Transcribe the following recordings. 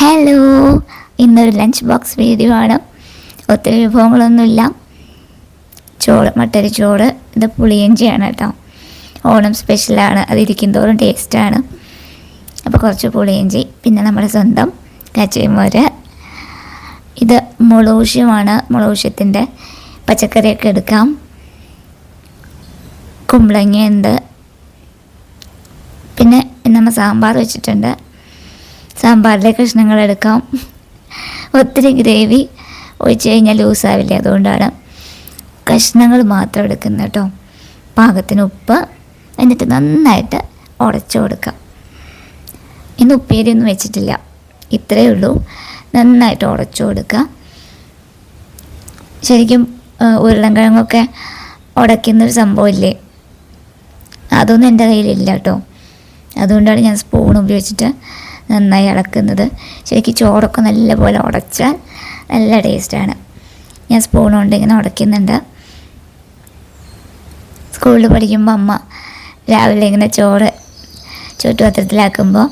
Hello, ഇന്നൊരു lunch box video ആണ്. ഒത്തിരി വിഭവങ്ങളൊന്നുമില്ല. ചോറ്, മട്ടരി ചോറ്, ഇത് പുളിയിഞ്ചിയാണ് കേട്ടോ. ഓണം സ്പെഷ്യലാണ്, അതിരിക്കും തോറും ടേസ്റ്റാണ്. അപ്പോൾ കുറച്ച് പുളിയിഞ്ചി, പിന്നെ നമ്മുടെ സ്വന്തം കച്ചിമോര്. ഇത് മുളകൂശ്യമാണ്, മുളകൂശ്യത്തിൻ്റെ പച്ചക്കറിയൊക്കെ എടുക്കാം. കുമ്പളങ്ങയുണ്ട്, പിന്നെ നമ്മൾ സാമ്പാർ വെച്ചിട്ടുണ്ട്. സാമ്പാറിലെ കഷ്ണങ്ങൾ എടുക്കാം. ഒത്തിരി ഗ്രേവി ഒഴിച്ച് കഴിഞ്ഞാൽ ലൂസാവില്ല, അതുകൊണ്ടാണ് കഷ്ണങ്ങൾ മാത്രം എടുക്കുന്നത് കേട്ടോ. പാകത്തിന് ഉപ്പ്, എന്നിട്ട് നന്നായിട്ട് ഉടച്ചു കൊടുക്കാം. ഇന്ന് ഉപ്പേരിയൊന്നും വെച്ചിട്ടില്ല, ഇത്രയേ ഉള്ളൂ. നന്നായിട്ട് ഉടച്ചു കൊടുക്കുക. ശരിക്കും ഉരുളൻകിഴങ്ങൊക്കെ ഉടയ്ക്കുന്നൊരു സംഭവമില്ലേ, അതൊന്നും എൻ്റെ കയ്യിലില്ല കേട്ടോ. അതുകൊണ്ടാണ് ഞാൻ സ്പൂൺ ഉപയോഗിച്ചിട്ട് നന്നായി ഇളക്കുന്നത്. ശരിക്കും ചോറൊക്കെ നല്ലപോലെ ഉടച്ചാൽ നല്ല ടേസ്റ്റാണ്. ഞാൻ സ്പൂൺ കൊണ്ട് ഇങ്ങനെ ഉടയ്ക്കുന്നുണ്ട്. സ്കൂളിൽ പഠിക്കുമ്പോൾ അമ്മ രാവിലെ ഇങ്ങനെ ചോറ് ചുറ്റുപാത്രത്തിലാക്കുമ്പോൾ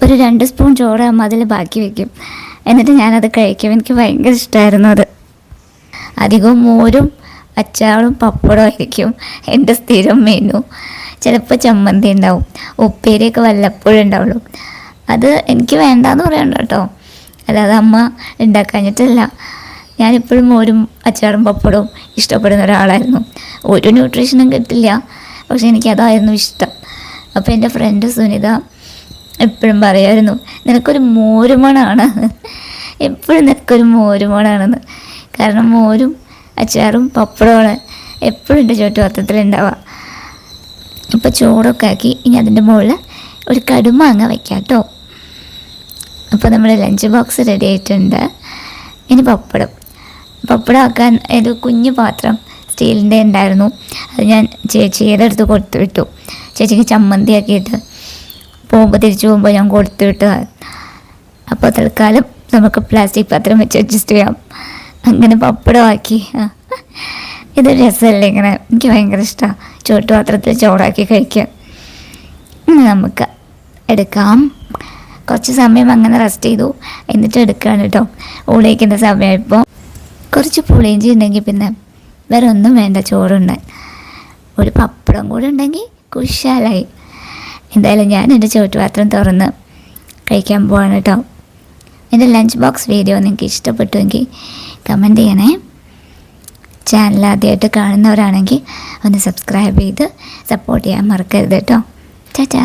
ഒരു 2 സ്പൂൺ ചോറ് അമ്മ അതിൽ ബാക്കി വയ്ക്കും. എന്നിട്ട് ഞാനത് കഴിക്കും. എനിക്ക് ഭയങ്കര ഇഷ്ടമായിരുന്നു അത്. അധികവും മോരും അച്ചാറും പപ്പടവും ആയിരിക്കും എൻ്റെ സ്ഥിരം മെനു. ചിലപ്പോൾ ചമ്മന്തി ഉണ്ടാവും, ഉപ്പേരിയൊക്കെ വല്ലപ്പോഴും ഉണ്ടാവുള്ളൂ. അത് എനിക്ക് വേണ്ടാന്ന് പറയണ്ട കേട്ടോ, അല്ലാതെ അമ്മ ഉണ്ടാക്കാഞ്ഞിട്ടല്ല. ഞാനിപ്പോഴും മോരും അച്ചാറും പപ്പടവും ഇഷ്ടപ്പെടുന്ന ഒരാളായിരുന്നു. ഒരു ന്യൂട്രീഷനും കിട്ടില്ല, പക്ഷെ എനിക്കതായിരുന്നു ഇഷ്ടം. അപ്പോൾ എൻ്റെ ഫ്രണ്ട് സുനിത എപ്പോഴും പറയുമായിരുന്നു, നിനക്കൊരു മോരുമണമാണ്, എപ്പോഴും നിനക്കൊരു മോരുമണാണെന്ന്. കാരണം മോരും അച്ചാറും പപ്പടമാണ് എപ്പോഴും എൻ്റെ ചുറ്റുപാത്രത്തിലുണ്ടാവുക. ഇപ്പോൾ ചോറൊക്കെ ആക്കി ഇനി അതിൻ്റെ മുകളിൽ ഒരു കടുമാങ്ങ വയ്ക്കാം കേട്ടോ. അപ്പോൾ നമ്മുടെ ലഞ്ച് ബോക്സ് റെഡി ആയിട്ടുണ്ട്. ഇനി പപ്പടം ആക്കാൻ ഒരു കുഞ്ഞു പാത്രം സ്റ്റീലിൻ്റെ ഉണ്ടായിരുന്നു. അത് ഞാൻ ചേച്ചിയുടെ അടുത്ത് കൊടുത്തു വിട്ടു. ചേച്ചിക്ക് ചമ്മന്തി ആക്കിയിട്ട് തിരിച്ചു പോകുമ്പോൾ ഞാൻ കൊടുത്തു വിട്ടു. അപ്പോൾ തൽക്കാലം നമുക്ക് പ്ലാസ്റ്റിക് പാത്രം വെച്ച് അഡ്ജസ്റ്റ് ചെയ്യാം. അങ്ങനെ പപ്പടമാക്കി. ഇതൊരു രസമല്ലേ ഇങ്ങനെ, എനിക്ക് ഭയങ്കര ഇഷ്ടമാണ് ചുട്ടുപാത്രത്തിൽ ചോറാക്കി കഴിക്കാൻ. നമുക്ക് എടുക്കാം. കുറച്ച് സമയം അങ്ങനെ റെസ്റ്റ് ചെയ്തു, എന്നിട്ട് എടുക്കുകയാണ് കേട്ടോ. ഊണയിക്കുന്ന സമയമായപ്പോൾ കുറച്ച് പുളിയിഞ്ചി ഉണ്ടെങ്കിൽ പിന്നെ വേറെ ഒന്നും വേണ്ട ചോറുണ്ടാൻ. ഒരു പപ്പടം കൂടെ ഉണ്ടെങ്കിൽ കുശാലായി. എന്തായാലും ഞാൻ എൻ്റെ ചുറ്റുപാത്രം തുറന്ന് കഴിക്കാൻ പോവാണ് കേട്ടോ. എൻ്റെ ലഞ്ച് ബോക്സ് വീഡിയോ നിങ്ങൾക്ക് ഇഷ്ടപ്പെട്ടുവെങ്കിൽ കമൻറ്റ് ചെയ്യണേ. ചാനൽ ആദ്യമായിട്ട് കാണുന്നവരാണെങ്കിൽ ഒന്ന് സബ്സ്ക്രൈബ് ചെയ്ത് സപ്പോർട്ട് ചെയ്യാൻ മറക്കരുത് കേട്ടോ. ടാറ്റാ.